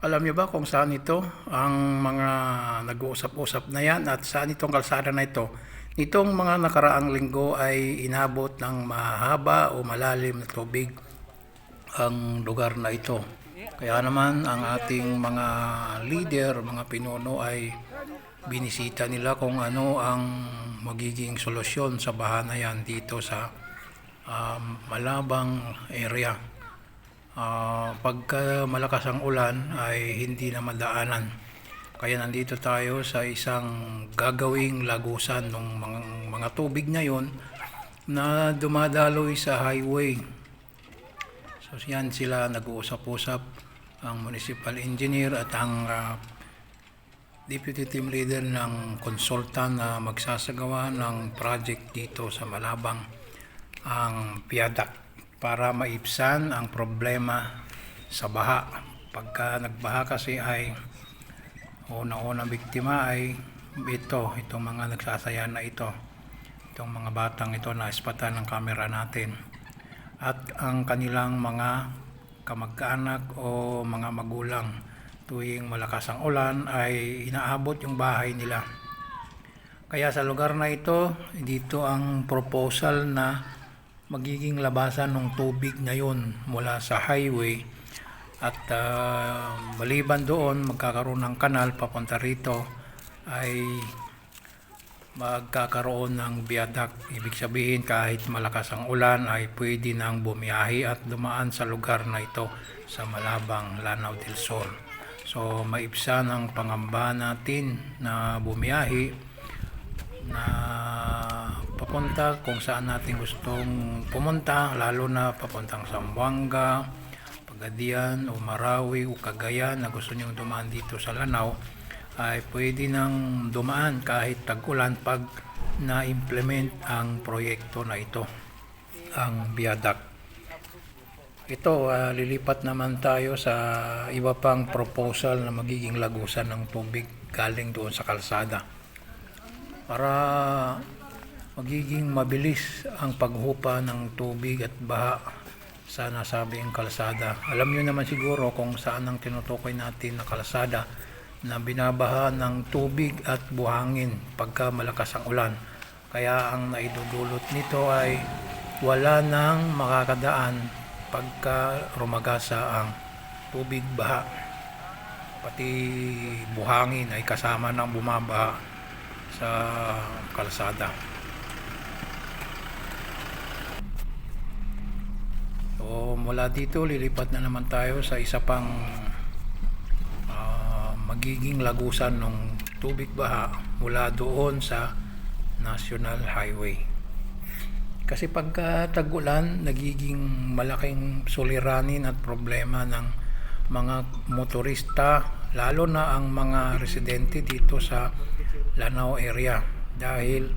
Alam niyo ba kung saan ito ang mga nag-uusap-usap na yan at saan itong kalsada na ito? Nitong mga nakaraang linggo ay inabot ng mahaba o malalim na tubig ang lugar na ito. Kaya naman ang ating mga leader, mga pinuno ay binisita nila kung ano ang magiging solusyon sa baha na yan dito sa Malabang area. Pagka malakas ang ulan ay hindi na madaanan. Kaya nandito tayo sa isang gagawing lagusan ng mga tubig na yon na dumadaloy sa highway. So yan sila nag-uusap-usap ang municipal engineer at ang deputy team leader ng consultant na magsasagawa ng project dito sa Malabang, ang viaduct, para maibsan ang problema sa baha. Pagka nagbaha kasi ay unang biktima ay itong mga nagsasaya na itong mga batang ito na ispatan ng kamera natin at ang kanilang mga kamag-anak o mga magulang. Tuwing malakas ang ulan ay inaabot yung bahay nila. Kaya sa lugar na ito, dito ang proposal na magiging labasan ng tubig ngayon mula sa highway at maliban doon magkakaroon ng kanal papunta rito, ay magkakaroon ng viaduct. Ibig sabihin kahit malakas ang ulan ay pwede nang bumiyahe at dumaan sa lugar na ito sa Malabang, Lanao del Sur. So maibsan ang pangamba natin na bumiyahe na papunta kung saan natin gustong pumunta, lalo na papuntang Zamboanga, Pagadian o Marawi o Cagayan na gusto nyong dumaan dito sa Lanao, ay pwede nang dumaan kahit tag-ulan pag na-implement ang proyekto na ito, ang viaduct. Ito, lilipat naman tayo sa iba pang proposal na magiging lagusan ng tubig galing doon sa kalsada para magiging mabilis ang paghupa ng tubig at baha sa nasabing kalsada. Alam niyo naman siguro kung saan ang tinutukoy natin na kalsada na binabaha ng tubig at buhangin pagka malakas ang ulan. Kaya ang naidudulot nito ay wala nang makakadaan pagka rumagasa ang tubig baha. Pati buhangin ay kasama ng bumabaha sa kalsada. So mula dito lilipat na naman tayo sa isa pang magiging lagusan ng tubig baha mula doon sa National Highway. Kasi pagka tag-ulan, nagiging malaking suliranin at problema ng mga motorista, lalo na ang mga residente dito sa Lanao area, dahil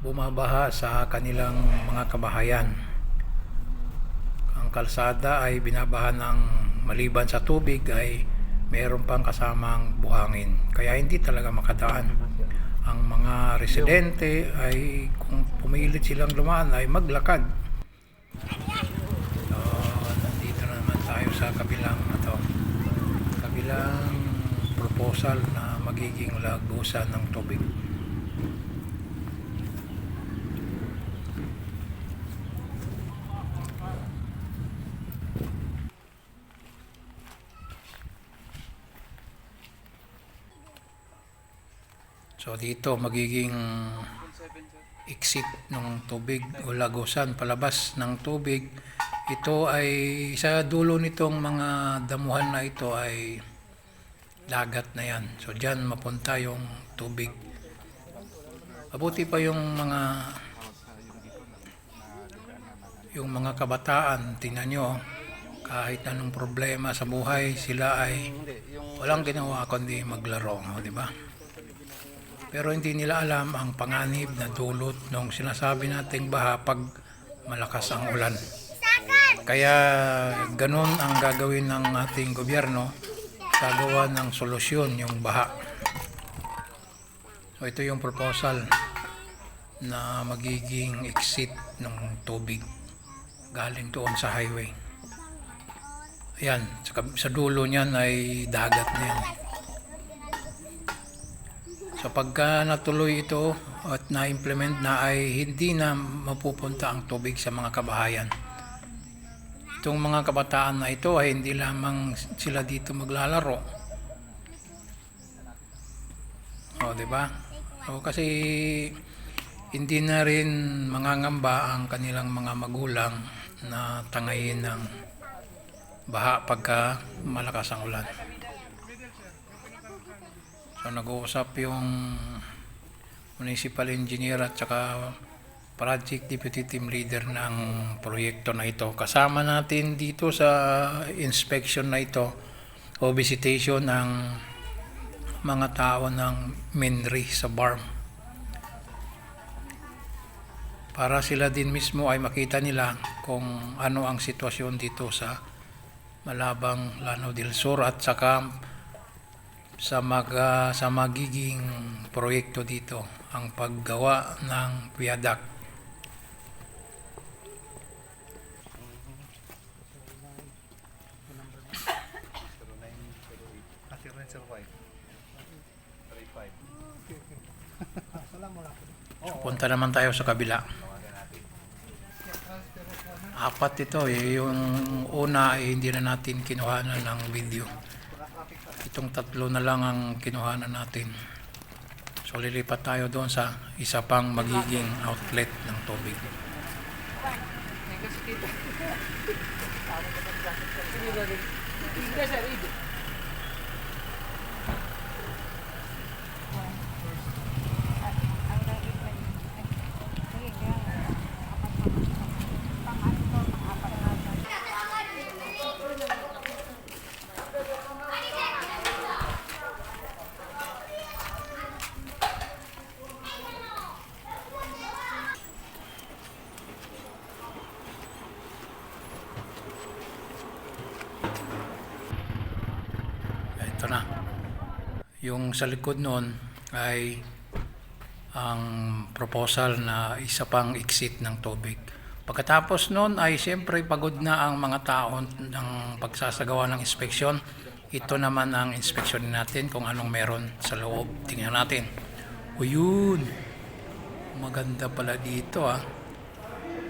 bumabaha sa kanilang mga kabahayan. Ang kalsada ay binabaha ng maliban sa tubig ay mayroon pang kasamang buhangin, kaya hindi talaga makadaan. Ang mga residente ay kung pumilit silang dumaan ay maglakad. Nandito na naman tayo sa kabilang proposal na magiging lagusan ng tubig. So dito magiging exit ng tubig o lagusan palabas ng tubig. Ito ay sa dulo nitong mga damuhan na ito ay dagat na yan. So dyan mapunta yung tubig. Mabuti pa yung mga kabataan, tingnan nyo, kahit anong problema sa buhay, sila ay walang ginawa kundi maglaro, di ba? Pero hindi nila alam ang panganib na dulot ng sinasabi nating baha pag malakas ang ulan. Kaya ganun ang gagawin ng ating gobyerno, gagawa ng solusyon yung baha. So ito yung proposal na magiging exit ng tubig galing doon sa highway. Ayan, sa dulo niyan ay dagat na yan. So pagka natuloy ito at na-implement na ay hindi na mapupunta ang tubig sa mga kabahayan. Itong mga kabataan na ito ay hindi lamang sila dito maglalaro. O, di ba? O, kasi hindi na rin mangangamba ang kanilang mga magulang na tangayin ng baha pagka malakas ang ulan. So nag-uusap yung municipal engineer at saka project deputy team leader ng proyekto na ito. Kasama natin dito sa inspection na ito o visitation ng mga tao ng Minri sa Barm. Para sila din mismo ay makita nila kung ano ang sitwasyon dito sa Malabang, Lanao del Sur at saka sa magiging proyekto dito ang paggawa ng viaduct. So, punta naman tayo sa kabila. Apat ito yung una ay hindi na natin kinuhanan ng video. Itong tatlo na lang ang kinuhanan natin. So lilipat tayo doon sa isa pang magiging outlet ng tubig. Ito na. Yung sa likod noon ay ang proposal na isa pang exit ng tubig. Pagkatapos noon ay siyempre pagod na ang mga tao ng pagsasagawa ng inspeksyon. Ito naman ang inspeksyon natin kung anong meron sa loob. Tingnan natin. O yun, maganda pala dito ah.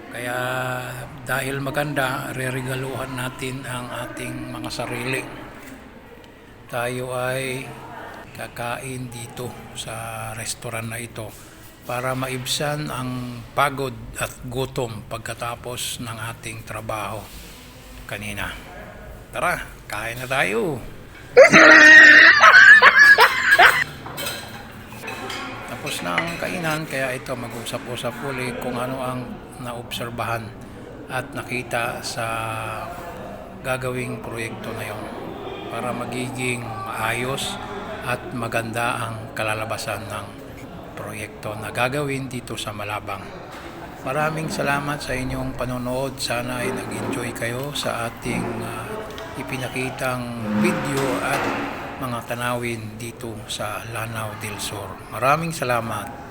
Kaya dahil maganda, reregaluhan natin ang ating mga sarili. Tayo ay kakain dito sa restaurant na ito para maibsan ang pagod at gutom pagkatapos ng ating trabaho kanina. Tara, kain na tayo! Tapos na ang kainan, kaya ito mag-usap-usap ulit kung ano ang naobserbahan at nakita sa gagawing proyekto na yun para magiging maayos at maganda ang kalalabasan ng proyekto na gagawin dito sa Malabang. Maraming salamat sa inyong panonood. Sana ay nag-enjoy kayo sa ating ipinakitang video at mga tanawin dito sa Lanao del Sur. Maraming salamat.